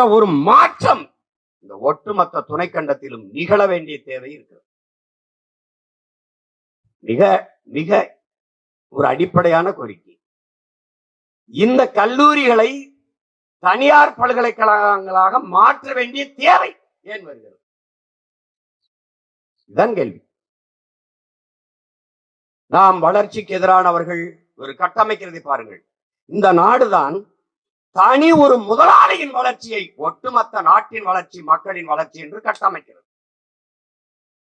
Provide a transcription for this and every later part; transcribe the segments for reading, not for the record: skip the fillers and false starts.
இப்படிப்பட்ட ஒரு மாற்றம் இந்த ஒட்டுமொத்த துணைக்கண்டத்திலும் நிகழ வேண்டிய தேவை இருக்கிறது. மிக மிக ஒரு அடிப்படையான கோரிக்கை. இந்த கல்லூரிகளை தனியார் பல்கலைக்கழகங்களாக மாற்ற வேண்டிய தேவை ஏன் வருகிறது? இதுதான் கேள்வி. நாம் வளர்ச்சிக்கு எதிரானவர்கள் ஒரு கட்டமைக்கிறதை பாருங்கள். இந்த நாடுதான் தனி ஒரு முதலாளியின் வளர்ச்சியை ஒட்டுமொத்த நாட்டின் வளர்ச்சி, மக்களின் வளர்ச்சி என்று கட்டமைக்கிறது.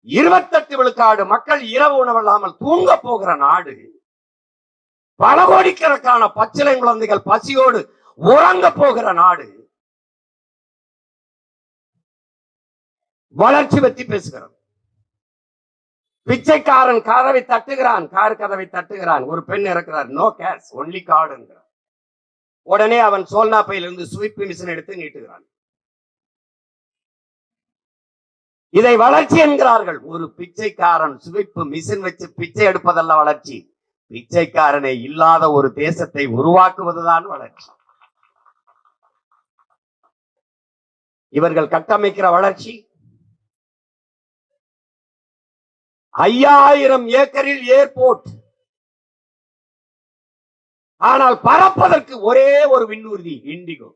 28 விழுக்காடு மக்கள் இரவு உணவில்லாமல் தூங்க போகிற நாடு, பல கோடிக்கணக்கான பச்சிலை குழந்தைகள் பசியோடு உறங்க போகிற நாடு வளர்ச்சி பற்றி பேசுகிறது. பிச்சைக்காரன் கதவை தட்டுகிறான், கார் கதவை தட்டுகிறான், ஒரு பெண் இருக்கிறார், நோ கேஷ் ஒன்லி கார்டு என்கிறார். உடனே அவன் சோல்னா பையிலிருந்து ஸ்வீப் மிஷின் எடுத்து நீட்டுகிறான். இதை வளர்ச்சி என்கிறார்கள். ஒரு பிச்சைக்காரன் ஸ்வீப் மிஷின் வச்சு பிச்சை எடுப்பதல்ல வளர்ச்சி, பிச்சைக்காரனை இல்லாத ஒரு தேசத்தை உருவாக்குவதுதான் வளர்ச்சி. இவர்கள் கட்டமைக்கிற வளர்ச்சி 5000 ஏக்கரில் ஏர்போர்ட், ஆனால் பறப்பதற்கு ஒரே ஒரு விண்ணூர்தி இண்டிகோ.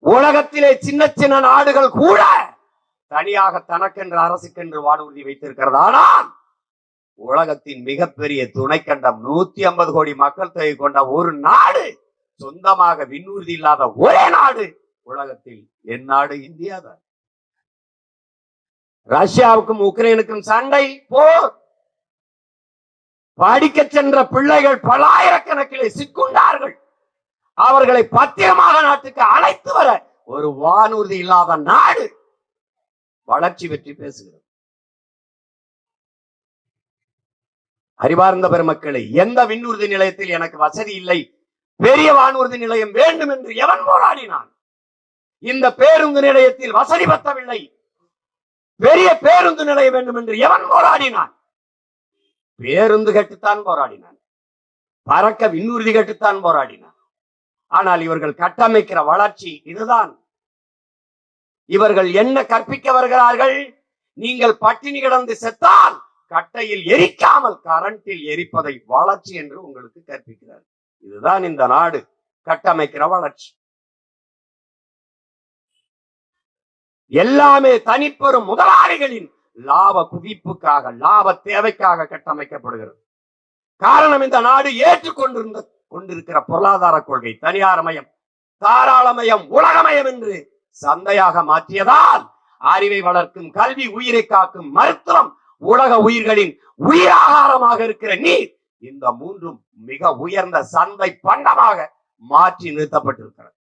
உலகத்திலே சின்ன சின்ன நாடுகள் கூட தனியாக தனக்கென்று அரசுக்கென்று வானூர்தி வைத்திருக்கிறது. ஆனால் உலகத்தின் மிகப்பெரிய துணைக்கண்டம் 150 கோடி மக்கள் தொகை கொண்ட ஒரு நாடு சொந்தமாக விண்ணூர்தி இல்லாத ஒரே நாடு உலகத்தில் என் நாடு இந்தியா தான். ரஷ்யாவுக்கும் உக்ரைனுக்கும் சண்டை, போர். படிக்க சென்ற பிள்ளைகள் பல்லாயிரக்கணக்கிலே சிக்குண்டார்கள். அவர்களை பத்திரமாக நாட்டுக்கு அழைத்து வர ஒரு வானூர்தி இல்லாத நாடு வளர்ச்சி பற்றி பேசுகிறது. அறிவார்ந்த பெருமக்களை, எந்த விண்ணூர்தி நிலையத்தில் எனக்கு வசதி இல்லை, பெரிய வானூர்தி நிலையம் வேண்டும் என்று எவன் போராடினான்? இந்த பேருந்து நிலையத்தில் வசதி பத்தவில்லை, பெரிய பேருந்து நிலையம் வேண்டும் என்று எவன் போராடினான்? பேருந்து கட்டுத்தான் போராடினான், பறக்க விண்ணூர்தி கட்டுத்தான் போராடினான். ஆனால் இவர்கள் கட்டமைக்கிற வளர்ச்சி இதுதான். இவர்கள் என்ன கற்பிக்க வருகிறார்கள்? நீங்கள் பட்டினி கிடந்து செத்தால் கட்டையில் எரிக்காமல் கரண்டில் எரிப்பதை வளர்ச்சி என்று உங்களுக்கு கற்பிக்கிறார். இதுதான் இந்த நாடு கட்டமைக்கிற வளர்ச்சி. எல்லாமே தனிப்பெரும் முதலாளிகளின் லாப குவிப்புக்காக, லாப தேவைக்காக கட்டமைக்கப்படுகிறது. காரணம், இந்த நாடு ஏற்றுக்கொண்டிருக்கிற பொருளாதார கொள்கை தனியார்மயம், தாராளமயம், உலகமயம் என்று சந்தையாக மாற்றியதால் அறிவை வளர்க்கும் கல்வி, உயிரை காக்கும் மருத்துவம், உலக உயிர்களின் உயிராகாரமாக இருக்கிற நீர், இந்த மூன்றும் மிக உயர்ந்த சந்தை பண்டமாக மாற்றி நிறுத்தப்பட்டிருக்கிறது.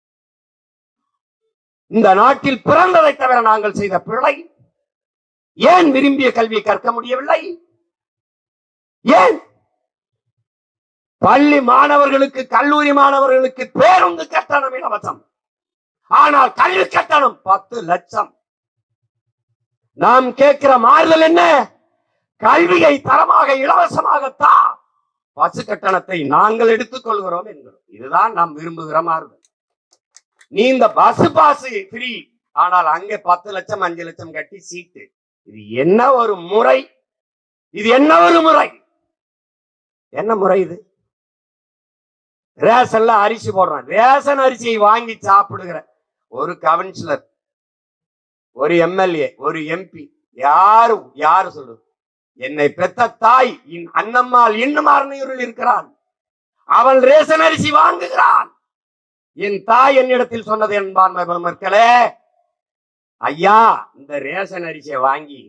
இந்த நாட்டில் பிறந்ததை தவிர நாங்கள் செய்த பிழை. ஏன் விரும்பிய கல்வியை கற்க முடியவில்லை? ஏன் பள்ளி மாணவர்களுக்கு, கல்லூரி மாணவர்களுக்கு பேருந்து கட்டணம் இலவசம், ஆனால் கல்வி கட்டணம் 10 லட்சம். நாம் கேட்கிற மாறுதல் என்ன? கல்வியை தரமாக இலவசமாகத்தான், பஸ் கட்டணத்தை நாங்கள் எடுத்துக் கொள்கிறோம் என்கிறோம். இதுதான் நாம் விரும்புகிற மாறுதல். நீ இந்த பஸ் பாஸ் ஃப்ரீ, ஆனால் அங்கே 10 லட்சம் 5 லட்சம் கட்டி சீட்டு. இது என்ன ஒரு முறை? இது என்ன ஒரு முறை? என்ன முறை இது? ரேஷன்ல அரிசி போடுறான், ரேஷன் அரிசியை வாங்கி சாப்பிடுகிற ஒரு கவுன்சிலர், ஒரு எம்எல்ஏ, ஒரு எம்பி, யாரு சொல்றது? என்னை பெத்த தாய் அண்ணம்மாள் இன்னும் அருணையூரில் இருக்கிறான், அவன் ரேஷன் அரிசி வாங்குகிறான். என் தாய் என்னிடத்தில் சொன்னது என்பான்மை பெருமக்களே, ஐயா இந்த ரேஷன் அரிசியை வாங்கி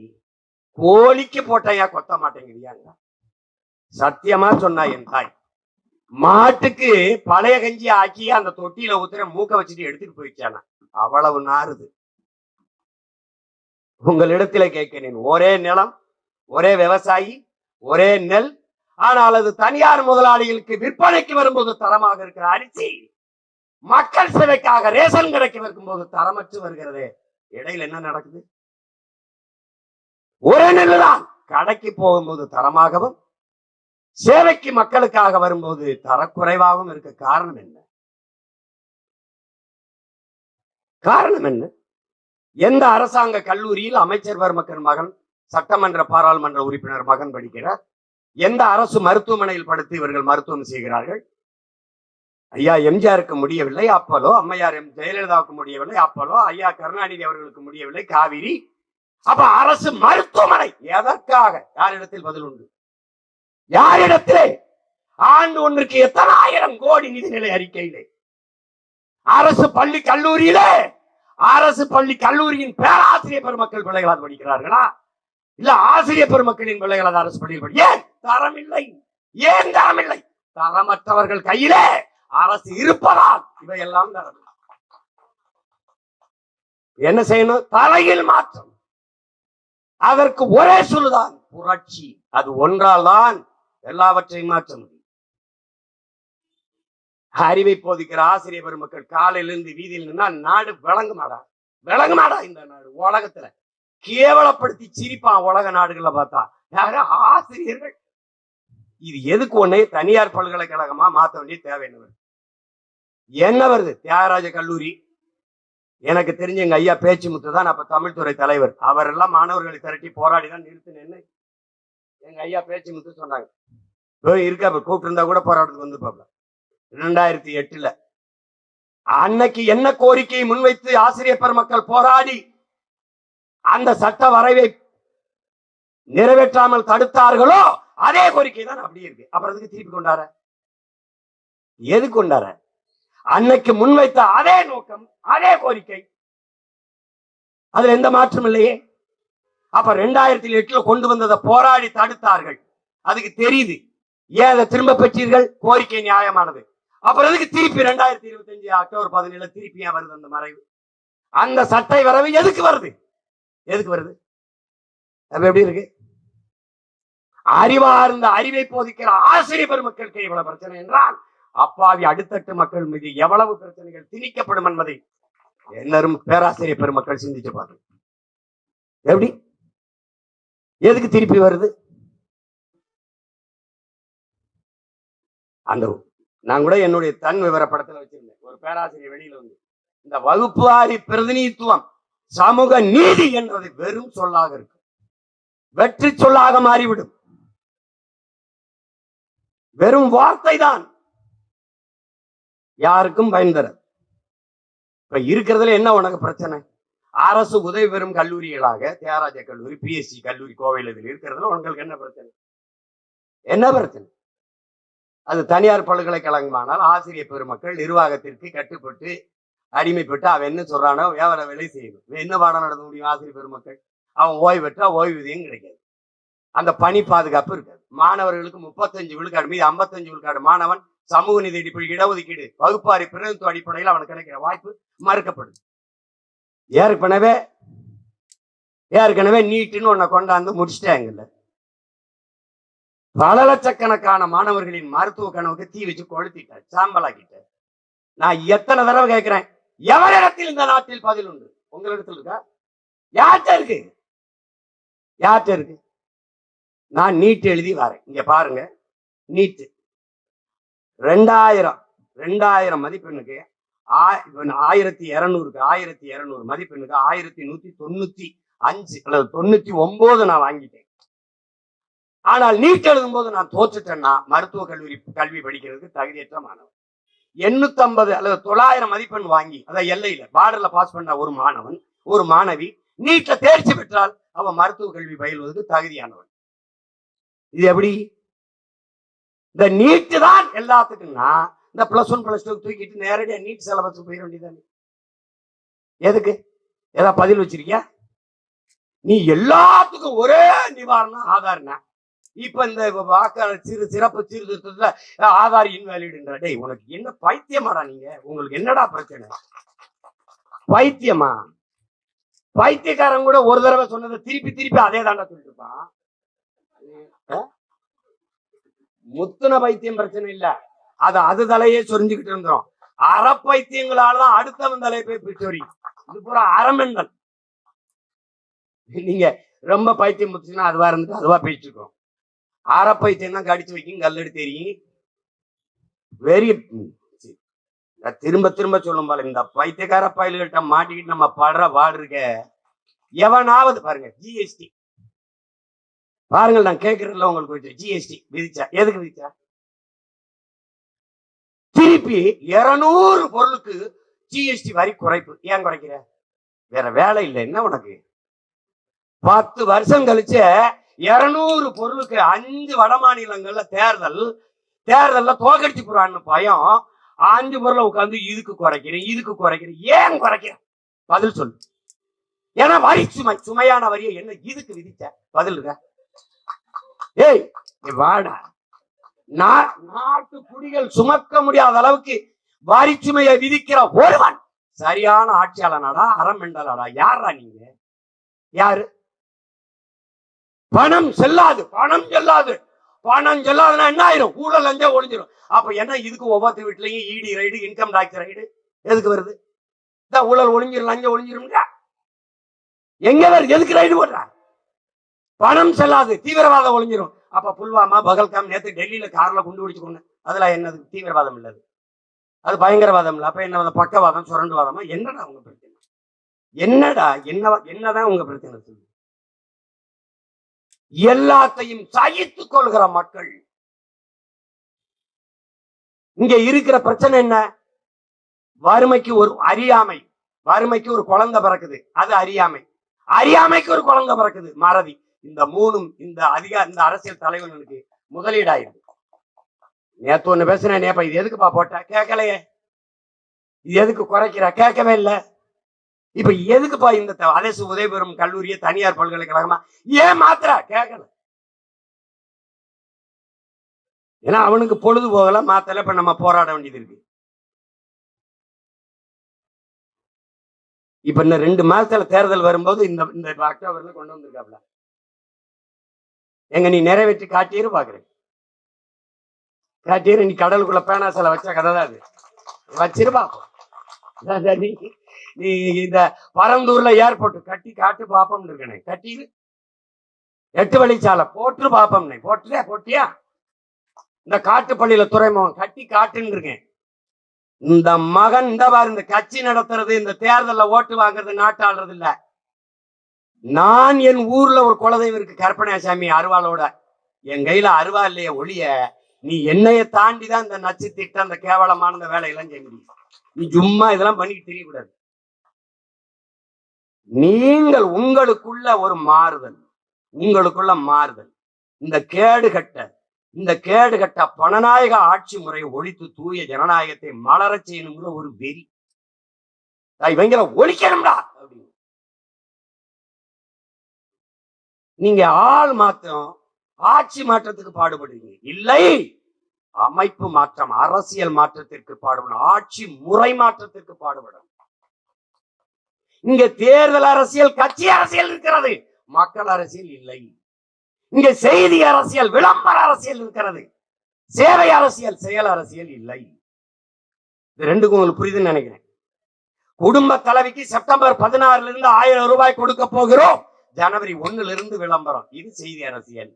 கோழிக்கு போட்டையா கொத்த மாட்டேங்குதியாங்க. சத்தியமா சொன்னா என் தாய், மாட்டுக்கு பழைய கஞ்சி ஆக்கி அந்த தொட்டியில ஊத்துற மூக்க வச்சுட்டு எடுத்துட்டு போயிடுச்சானா, அவ்வளவு நாறுது. உங்களிடத்துல கேட்கிறேன், ஒரே நிலம், ஒரே விவசாயி, ஒரே நெல், ஆனால் அது தனியார் முதலாளிகளுக்கு விற்பனைக்கு வரும்போது தரமாக இருக்கிற அரிசி மக்கள் சேவைக்காக ரேஷன் கடைக்கு வைக்கும்போது தரமற்று வருகிறது. இடையில என்ன நடக்குது? ஒரே நெல்லுதான் கடைக்கு போகும்போது தரமாகவும், சேவைக்கு மக்களுக்காக வரும்போது தரக்குறைவாகவும் இருக்க காரணம் என்ன? காரணம் என்ன? எந்த அரசாங்க கல்லூரியில் அமைச்சர் பெருமக்கள் மகன், சட்டமன்ற பாராளுமன்ற உறுப்பினர் மகன் படிக்கிறார்? எந்த அரசு மருத்துவமனையில் படுத்து இவர்கள் மருத்துவம் செய்கிறார்கள்? ஐயா எம்ஜிஆருக்கு முடியவில்லை அப்பலோ, அம்மையார் ஜெயலலிதாவுக்கு முடியவில்லை அப்பலோ, ஐயா கருணாநிதி அவர்களுக்கு முடியவில்லை காவிரி. அப்ப அரசு மருத்துவமனை எதற்காக? யாரிடத்தில் பதில் உண்டு? யாரிடத்திலே? ஆண்டு ஒன்றுக்கு எத்தனை ஆயிரம் கோடி நிதிநிலை அறிக்கையிலே, அரசு பள்ளி கல்லூரியிலே, அரசு பள்ளி கல்லூரியின் பேராசிரியர் பெருமக்கள் பிள்ளைகளால் படிக்கிறார்களா? இல்ல ஆசிரியர் பெருமக்களின் பிள்ளைகளால் அரசு பள்ளியில் ஏன் தரம் இல்லை? ஏன் தரம் இல்லை? தரமற்றவர்கள் கையிலே அரசு இருப்பதால் இவையெல்லாம் தரம். என்ன செய்யணும்? தலையில் மாற்றம். அதற்கு ஒரே சொல்லுதான் புரட்சி. அது ஒன்றால் தான் எல்லாவற்றையும் மாற்ற முடியும். அறிவை போதிக்கிற ஆசிரியர் பெருமக்கள் காலையிலிருந்து வீதியில் நின்னா நாடு விளங்குமாடா? விளங்குமாடா? இந்த நாடு உலகத்துல கேவலப்படுத்தி சிரிப்பான் உலக நாடுகளை பார்த்தா. யாரு? ஆசிரியர்கள். இது எதுக்கு ஒன்னே தனியார் பல்கலைக்கழகமா மாற்ற வேண்டிய தேவை என்ன வருது? தியாகராஜ கல்லூரி எனக்கு தெரிஞ்ச எங்க ஐயா பேச்சுமுத்து தான் அப்ப தமிழ்துறை தலைவர். அவர் எல்லாம் மாணவர்களை திரட்டி போராடிதான் நிறுத்தினேன்னு எங்க ஐயா பேச்சுமுத்து சொன்னாங்க. இருக்கா கூப்பிட்டு இருந்தா கூட போராட்டத்துக்கு வந்து பாப்பா. 2008 அன்னைக்கு என்ன கோரிக்கையை முன்வைத்து ஆசிரியர் பெருமக்கள் போராடி அந்த சட்ட வரைவை நிறைவேற்றாமல் தடுத்தார்களோ அதே கோரிக்கை தான் அப்படியே இருக்கு. அப்புறம் அதுக்கு திருப்பி கொண்டார? எது கொண்டார? அன்னைக்கு முன்வைத்த அதே நோக்கம், அதே கோரிக்கை, அதுல எந்த மாற்றம் இல்லையே. அப்ப 2008 கொண்டு வந்ததை போராடி தடுத்தார்கள். அதுக்கு தெரியுது. ஏன் அதை திரும்ப பெற்றீர்கள்? கோரிக்கை நியாயமானது. அப்புறம் அதுக்கு திருப்பி 2025 அக்டோபர் 17 திருப்பி ஏன் வருது அந்த மறைவு? அந்த சட்டை வரைவு எதுக்கு வருது? எதுக்கு வருது? அப்ப எப்படி இருக்கு? அறிவார்ந்த அறிவை போதிக்கிற ஆசிரியர் பெருமக்களுக்கு இவ்வளவு பிரச்சனை என்றால் அப்பாவி அடுத்தட்டு மக்கள் மீது எவ்வளவு பிரச்சனைகள் திணிக்கப்படும் என்பதை எல்லாரும் பேராசிரியர் பெருமக்கள் சிந்திச்சு பாருங்க. எப்படி? எதுக்கு திருப்பி வருது? அந்த நான் கூட என்னுடைய தன் விவர படத்துல வச்சிருந்தேன். ஒரு பேராசிரியர் வெளியில வந்து இந்த வகுப்பு வாரி பிரதிநிதித்துவம், சமூக நீதி என்பது வெறும் சொல்லாக இருக்கு, வெற்றி சொல்லாக மாறிவிடும். வெறும் வார்த்தை தான், யாருக்கும் பயன் தர. இப்ப இருக்கிறதுல என்ன உனக்கு பிரச்சனை? அரசு உதவி பெறும் கல்லூரிகளாக தியாகராஜ கல்லூரி, பிஎஸ்சி கல்லூரி கோவையில் இதில் இருக்கிறதுல உங்களுக்கு என்ன பிரச்சனை? என்ன பிரச்சனை? அது தனியார் பல்கலைக்கழகமானால் ஆசிரியர் பெருமக்கள் நிர்வாகத்திற்கு கட்டுப்பட்டு அடிமைப்பட்டு அவன் என்ன சொல்றானோ வியாபார வேலை செய்யணும். என்ன பாடம் நடத்த முடியும்? ஆசிரியர் பெருமக்கள் அவன் ஓய்வு பெற்றா ஓய்வூதியம் கிடைக்காது, அந்த பணி பாதுகாப்பு இருக்காது. மாணவர்களுக்கு 35 விழுக்காடு மீது 55 விழுக்காடு மாணவன் சமூக நீதி அடிப்படை இடஒதுக்கீடு வகுப்பாரி பிரதிநிதித்துவ அடிப்படையில் அவனுக்கு கிடைக்கிற வாய்ப்பு மறுக்கப்படுது. ஏற்கனவே நீட்டுன்னு ஒன்ன கொண்டாந்து முடிச்சிட்டாங்கல்ல. பல லட்சக்கணக்கான மாணவர்களின் மருத்துவ கனவுக்கு தீ வச்சு கொளுத்திட்டார், சாம்பலாக்கிட்ட. நான் எத்தனை தடவை கேட்கிறேன், எவரிடத்தில் இந்த நாட்டில் பதில் உண்டு? உங்களிடத்தில் இருக்கா? யார்கிட்ட இருக்கு? யார்கிட்ட இருக்கு? நான் நீட் எழுதி வரேன், இங்க பாருங்க. நீட் 2000 மதிப்பெண்ணுக்கு 1200 மதிப்பெண்ணுக்கு 1195 அல்லது 99 நான் வாங்கிட்டேன். ஆனால் நீட் எழுதும் போது நான் தோற்றுட்டேன்னா மருத்துவ கல்வி படிக்கிறதுக்கு தகுதியற்ற மாணவன். 850 அல்லது 900 மதிப்பெண் வாங்கி அதை எல்லையில பார்டர்ல பாஸ் பண்ண ஒரு மாணவன், ஒரு மாணவி நீட்ல தேர்ச்சி பெற்றால் அவன் மருத்துவ கல்வி பயில்வதற்கு தகுதியானவன். இது எப்படி? இந்த நீட்டு தான் எல்லாத்துக்கும்னா இந்த +1 +2 தூக்கிட்டு நேரடியா நீட் சிலபஸ் போயிட வேண்டியதானே? எதுக்கு? ஏதாவது பதில் வச்சிருக்கியா? நீ எல்லாத்துக்கும் ஒரே நிவாரணம் ஆதார்னா. இப்ப இந்த வாக்காளர் சிறப்பு சீர்திருத்தத்துல ஆதார் இன்வாலிடுன்ற. டேய், உனக்கு என்ன பைத்தியமாடா நீங்க? உங்களுக்கு என்னடா பிரச்சனை? பைத்தியமா? பைத்தியக்காரன் கூட ஒரு தடவை சொன்னதை திருப்பி அதே தாண்டா சொல்லிட்டு இருப்பான். முத்துன பைத்தியம் பிரச்சனை இல்ல, அது தலையே சொரிஞ்சுக்கிட்டு இருந்தோம். அறப்பைத்தியங்களாலதான் அடுத்தவன் தலையை போய் பிடிச்சோரி. இது பூரா அறமெண்டல். நீங்க ரொம்ப பைத்தியம் முத்துச்சுன்னா அதுவா இருந்துட்டு அதுவா பேசிட்டு இருக்கோம். அறப்பைத்தியம் தான் கடிச்சு வைக்கும், கல்லெடு தெரியும். வெறி திரும்ப திரும்ப சொல்லும் போல இந்த பைத்தியக்கார பயல்கிட்ட மாட்டிக்கிட்டு நம்ம படுற பாடு இருக்க. எவனாவது பாருங்க, ஜிஎஸ்டி பாருங்கள், நான் கேட்கறதுல உங்களுக்கு ஜிஎஸ்டி விதிச்சா எதுக்கு விதிச்சா? திருப்பி 200 பொருளுக்கு ஜிஎஸ்டி வரி குறைப்பு. ஏன் குறைக்கிற? வேற வேலை இல்லை என்ன உனக்கு? 10 வருஷம் கழிச்சு 200 பொருளுக்கு 5 வட மாநிலங்கள்ல தேர்தல்ல தோக்கடிச்சு போறான்னு பயம். 5 பொருளை உட்காந்து இதுக்கு குறைக்கிறேன். ஏன் குறைக்கிறேன்? பதில் சொல்லு. ஏன்னா வரி சுமையான வரியை என்ன இதுக்கு விதிச்ச? பதில் இருக்க? ஏய் வாடா, நாட்டு குடிகள் சுமக்க முடியாத அளவுக்கு வரி சுமையை விதிக்கிற ஒருவன் சரியான ஆட்சியாளனாடா, அறமெண்டலாடா? யாரா நீங்க? யாரு? பணம் செல்லாதுன்னா என்ன ஆயிரும்? ஊழல் லஞ்சா ஒழிஞ்சிடும். அப்ப என்ன இதுக்கு ஒவ்வொரு வீட்லயும் இடி ரைடு, இன்கம் டாக்ஸ் ரைடு எதுக்கு வருது? ஊழல் ஒழிஞ்சிரும், லஞ்சம் ஒழிஞ்சிரும். எங்க வருது? எதுக்கு ரைடு போடுற? பணம் செல்லாது, தீவிரவாதம் ஒழிஞ்சிரும். அப்ப புல்வாமா, பகல்காம், நேத்து டெல்லியில கார்ல குண்டு பிடிச்சு கொண்டு, அதெல்லாம் என்னது? தீவிரவாதம் இல்லது, அது பயங்கரவாதம் இல்ல. அப்ப என்ன பக்கவாதம், சுரண்டுவாதமா? என்னடா உங்க பிரச்சனை? என்னதான் உங்க பிரச்சனை? எல்லாத்தையும் சகித்துக் கொள்கிற மக்கள். இங்க இருக்கிற பிரச்சனை என்ன? வறுமைக்கு ஒரு அறியாமை. வறுமைக்கு ஒரு குழந்தை பிறக்குது, அது அறியாமைக்கு ஒரு குழந்தை பிறக்குது, மறதி. இந்த மூணும் இந்த அரசியல் தலைவர்களுக்கு முதலீடாயிருக்கு. நேத்து ஒண்ணு பேசுறேன், இது எதுக்குப்பா போட்ட? கேட்கலையே. இது எதுக்கு குறைக்கிற? கேட்கவே இல்லை. இப்ப எதுக்குப்பா இந்த அரசு உதவி பெறும் கல்லூரியை தனியார் பல்கலைக்கழகமா ஏன் மாத்திர? கேட்கல. ஏன்னா அவனுக்கு பொழுது போகல, மாத்தல. இப்ப நம்ம போராட வேண்டியது இருக்கு. இப்ப இந்த 2 மாசத்துல தேர்தல் வரும்போது இந்த அக்டோபர்ல கொண்டு வந்திருக்காப்ல. எங்க நீ நிறைவேற்றி காட்டியிரு பாக்குறேன். காட்டியிரு. நீ கடலுக்குள்ள பேனா சில வச்ச கதை தான் அது. வச்சிரு பாப்போம். நீ இந்த பரந்தூர்ல ஏர்போர்ட் கட்டி காட்டு பாப்பம் இருக்கனே, கட்டிரு. 8 வழிச்சாலை போட்டு பாப்பம். போட்டியா? இந்த காட்டுப்பள்ளியில துறைமுகம் கட்டி காட்டுன்னு இருக்கேன். இந்த மகன் இந்த கட்சி நடத்துறது, இந்த தேர்தல்ல ஓட்டு வாங்குறது, நாட்டாளுறது இல்ல. நான் என் ஊர்ல ஒரு குலதெய்வம் இருக்கு, கற்பனைசாமி அருவாளோட. என் கையில அருவா இல்லையே ஒழிய நீ என்னைய தாண்டிதான் இந்த நச்சு திட்டம், அந்த கேவலமான இந்த வேலையெல்லாம் செய்ய முடியும். நீ சும்மா இதெல்லாம் பண்ணிட்டு தெரியக்கூடாது. நீங்கள் உங்களுக்குள்ள ஒரு மாறுதல், இந்த கேடுகட்ட பணநாயக ஆட்சி முறையை ஒழித்து தூய ஜனநாயகத்தை மலர செய்யணுங்கிற ஒரு வெறி. இவங்களை ஒழிக்கணும்டா அப்படின்னு. நீங்க ஆள் மாற்றம், ஆட்சி மாற்றத்துக்கு பாடுபடுவீங்க. இல்லை, அமைப்பு மாற்றம், அரசியல் மாற்றத்திற்கு பாடுபடும், ஆட்சி முறை மாற்றத்திற்கு பாடுபடும். இங்க தேர்தல் அரசியல், கட்சி அரசியல் இருக்கிறது, மக்கள் அரசியல் இல்லை. இங்க செய்தி அரசியல், விளம்பர அரசியல் இருக்கிறது, சேவை அரசியல், செயல் அரசியல் இல்லை. இது ரெண்டுக்கும் உங்களுக்கு புரியுதுன்னு நினைக்கிறேன். குடும்ப தலைவிக்கு செப்டம்பர் 16 இருந்து 1000 ரூபாய் கொடுக்க போகிறோம், ஜனவரி 1 இருந்து விளம்பரம். இது செய்தி அரசியல்,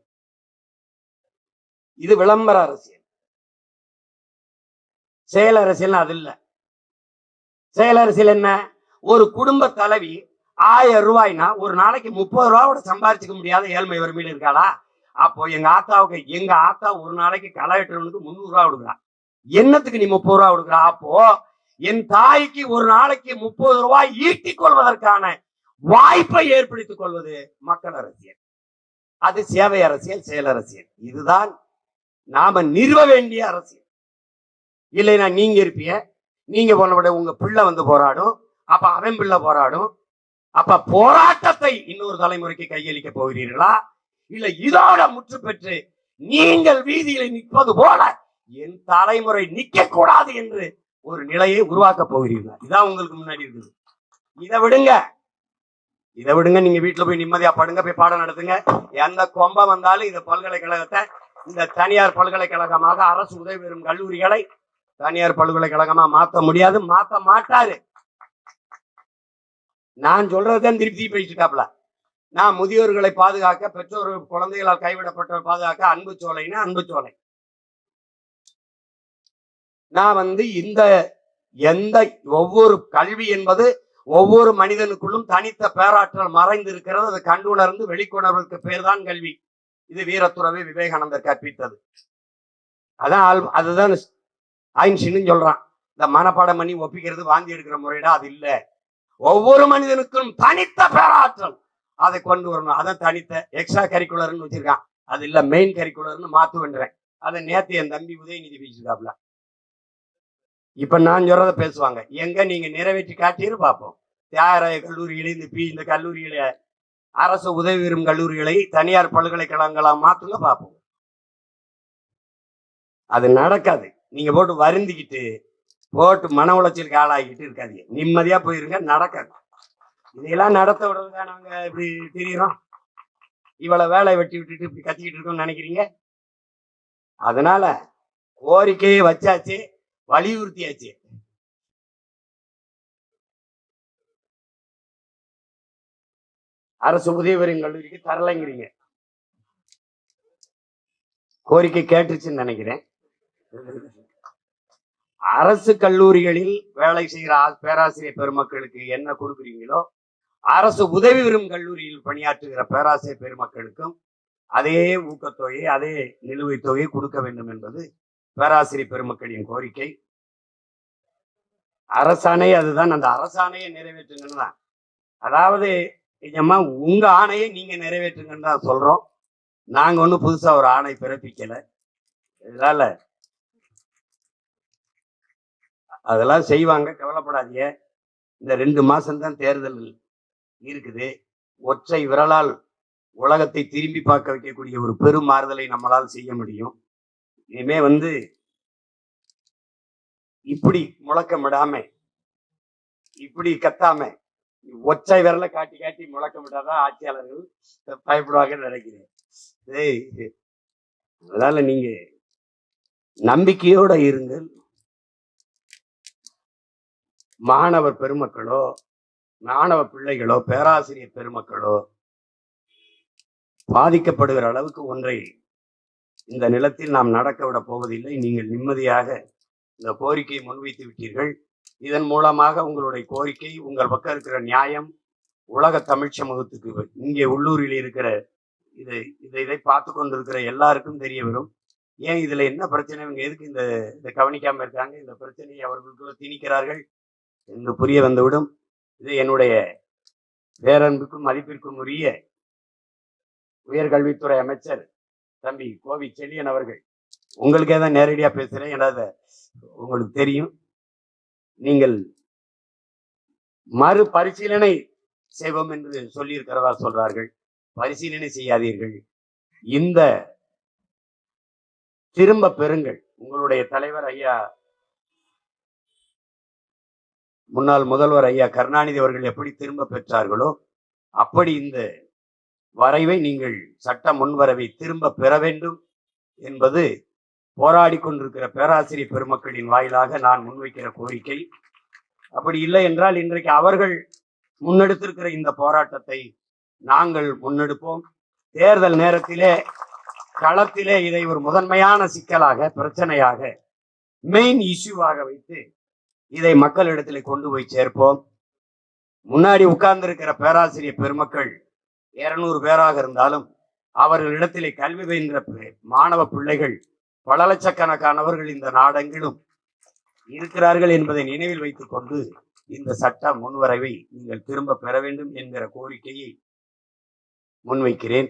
இது விளம்பர அரசியல். செயல் அரசியல் அது இல்ல. செயல் அரசியல் என்ன? ஒரு குடும்ப தலைவி 1000 ரூபாய்னா ஒரு நாளைக்கு 30 ரூபாயோட சம்பாதிச்சுக்க முடியாத ஏழ்மை வறுமையில் இருக்காளா? அப்போ எங்க ஆத்தா ஒரு நாளைக்கு களை வெட்டுறவனுக்கு 300 ரூபாய் கொடுக்குறா. என்னத்துக்கு நீ 30 ரூபாய் கொடுக்குறா? அப்போ என் தாய்க்கு ஒரு நாளைக்கு 30 ரூபாய் ஈட்டிக் கொள்வதற்கான வாய்ப்பை ஏற்படுத்திக் கொள்வது மக்கள் அரசியல். அது சேவை அரசியல், செயல் அரசியல். இதுதான் நாம நிறுவ வேண்டிய அரசியல். இல்லைன்னா நீங்க இருப்பீங்க, நீங்க போனவிட உங்க பிள்ளை வந்து போராடும், அப்ப அவன் பிள்ளை போராடும். அப்ப போராட்டத்தை இன்னொரு தலைமுறைக்கு கையளிக்க போகிறீர்களா? இல்ல இதோட முற்று பெற்று நீங்கள் வீதியில நிற்பது போல என் தலைமுறை நிக்க கூடாது என்று ஒரு நிலையை உருவாக்க போகிறீர்களா? இதான் உங்களுக்கு முன்னாடி இருக்குது. இதை விடுங்க. நீங்க வீட்டுல போய் நிம்மதியா படுங்க, போய் பாடம் நடத்துங்க. எந்த கொம்பம் வந்தாலும் இந்த பல்கலைக்கழகத்தை இந்த தனியார் பல்கலைக்கழகமாக, அரசு உதவி பெறும் கல்லூரிகளை தனியார் பல்கலைக்கழகமா மாற்ற முடியாது, மாற்ற மாட்டாரு. நான் சொல்றதுதான் திருப்தி பேசிட்டாப்ல. நான் முதியோர்களை பாதுகாக்க, பெற்றோர் குழந்தைகளால் கைவிடப்பட்டவர் பாதுகாக்க அன்பு சோலைன்னா அன்பு சோலை. நான் இந்த எந்த ஒவ்வொரு கல்வி என்பது ஒவ்வொரு மனிதனுக்குள்ளும் தனித்த பேராற்றல் மறைந்து இருக்கிறது. அதை கண்டுணர்ந்து வெளிக்கொணர்வதற்கு பேர் தான் கல்வி. இது வீரத்துறவி விவேகானந்தர் கற்பித்தது. அதுதான் ஐன்ஸ்டீன் சொல்றான். இந்த மனப்பாடம் பண்ணி ஒப்பிக்கிறது வாந்தி எடுக்கிற முறைடா, அது இல்ல. ஒவ்வொரு மனிதனுக்கும் தனித்த பேராற்றல், அதை கொண்டு வரணும். அதான் தனித்த எக்ஸ்ட்ரா கரிக்குலர்னு வச்சிருக்கான். அது இல்ல மெயின் கரிக்குலர்னு மாத்துவேன்றேன். அதை நேத்து என் தம்பி உதயநிதி பேசிருக்காப்ல. இப்ப நான் சொல்றத பேசுவாங்க. எங்க நீங்க நிறைவேற்றி காட்டியிரு பார்ப்போம். தியாகராய கல்லூரிகளை இந்த கல்லூரிகளை அரசு உதவி பெறும் கல்லூரிகளை தனியார் பல்கலைக்கழகங்களா மாத்துங்க பார்ப்போம். அது நடக்காது. நீங்க போட்டு வருந்திக்கிட்டு போட்டு மன உளைச்சலுக்கு ஆளாகிட்டு இருக்காதீங்க. நிம்மதியா போயிருங்க. நடக்காது. இதையெல்லாம் நடத்த விடுறதுக்கா நாங்க இப்படி தெரியுறோம்? இவ்வளவு வேலை வெட்டி விட்டுட்டு இப்படி கத்திக்கிட்டு இருக்கோம்னு நினைக்கிறீங்க? அதனால கோரிக்கையை வச்சாச்சு, வலியுறுத்தியாச்சு. அரசு உதவி பெறும் கல்லூரிக்கு தரலைங்கிறீங்க. கோரிக்கை கேட்டுச்சுன்னு நினைக்கிறேன். அரசு கல்லூரிகளில் வேலை செய்கிற பேராசிரியர் பெருமக்களுக்கு என்ன கொடுக்குறீங்களோ, அரசு உதவி பெறும் கல்லூரியில் பணியாற்றுகிற பேராசிரியர் பெருமக்களுக்கும் அதே ஊக்கத்தொகை, அதே நிலுவைத் தொகை கொடுக்க வேண்டும் என்பது பேராசிரியர் பெருமக்களின் கோரிக்கை. அரசாணை அதுதான். அந்த அரசாணையை நிறைவேற்றுங்கன்னு தான். அதாவது உங்க ஆணையை நீங்க நிறைவேற்றுங்கன்னு தான் சொல்றோம். நாங்க ஒன்னும் புதுசா ஒரு ஆணை பிறப்பிக்கல. இதனால அதெல்லாம் செய்வாங்க, கவலைப்படாதீங்க. இந்த 2 மாசம்தான் தேர்தல் இருக்குது. ஒற்றை விரலால் உலகத்தை திரும்பி பார்க்க வைக்கக்கூடிய ஒரு பெரும் மாறுதலை நம்மளால் செய்ய முடியும். இனிமே இப்படி முழக்கமிடாம, இப்படி கத்தாம, ஒற்றை விரலை காட்டி காட்டி முழக்கமிட்டாதான் ஆட்சியாளர்கள் பயப்படுவாங்கன்னு நினைக்கிறேன். அதனால நீங்க நம்பிக்கையோட இருங்கள். மாணவர் பெருமக்களோ, மாணவ பிள்ளைகளோ, பேராசிரியர் பெருமக்களோ பாதிக்கப்படுகிற அளவுக்கு ஒன்றை இந்த நிலத்தில் நாம் நடக்க விட போவதில்லை. நீங்கள் நிம்மதியாக இந்த கோரிக்கையை முன்வைத்து விட்டீர்கள். இதன் மூலமாக உங்களுடைய கோரிக்கை, உங்கள் பக்கம் இருக்கிற நியாயம் உலக தமிழ் சமூகத்துக்கு, இங்கே உள்ளூரில் இருக்கிற இதை பார்த்து கொண்டிருக்கிற எல்லாருக்கும் தெரிய வரும். ஏன் இதுல என்ன பிரச்சனை, இவங்க எதுக்கு இந்த கவனிக்காம இருக்காங்க, இந்த பிரச்சனையை அவர்களுக்குள்ள திணிக்கிறார்கள் என்று புரிய வந்துவிடும். இது என்னுடைய பேரன்புக்கும் மதிப்பிற்கும் உரிய உயர்கல்வித்துறை அமைச்சர் தம்பி கோவி செழியன் அவர்கள். உங்களுக்கே தான் நேரடியா பேசுறேன். ஏன்னா உங்களுக்கு தெரியும். நீங்கள் மறு பரிசீலனை செய்வோம் என்று சொல்லி இருக்கிறதா சொல்றார்கள். பரிசீலனை செய்யாதீர்கள். இந்த திரும்ப பெறுங்கள். உங்களுடைய தலைவர் ஐயா, முன்னாள் முதல்வர் ஐயா கருணாநிதி அவர்கள் எப்படி திரும்ப பெற்றார்களோ அப்படி இந்த வரைவை நீங்கள் சட்ட முன்வரவை திரும்ப பெற வேண்டும் என்பது போராடி கொண்டிருக்கிற பேராசிரியர் பெருமக்களின் வாயிலாக நான் முன்வைக்கிற கோரிக்கை. அப்படி இல்லை என்றால் இன்றைக்கு அவர்கள் முன்னெடுத்திருக்கிற இந்த போராட்டத்தை நாங்கள் முன்னெடுப்போம். தேர்தல் நேரத்திலே களத்திலே இதை ஒரு முதன்மையான சிக்கலாக, பிரச்சனையாக, மெயின் இஷ்யூவாக வைத்து இதை மக்களிடத்தில் கொண்டு போய் சேர்ப்போம். முன்னாடி உட்கார்ந்து இருக்கிற பேராசிரியர் பெருமக்கள் 200 பேராக இருந்தாலும் அவர்களிடத்திலே கல்வி பயின்ற மாணவ பிள்ளைகள் பல லட்சக்கணக்கானவர்கள் இந்த நாடெங்கிலும் இருக்கிறார்கள் என்பதை நினைவில் வைத்துக் கொண்டு இந்த சட்ட முன்வரைவை நீங்கள் திரும்ப பெற வேண்டும் என்கிற கோரிக்கையை முன்வைக்கிறேன்.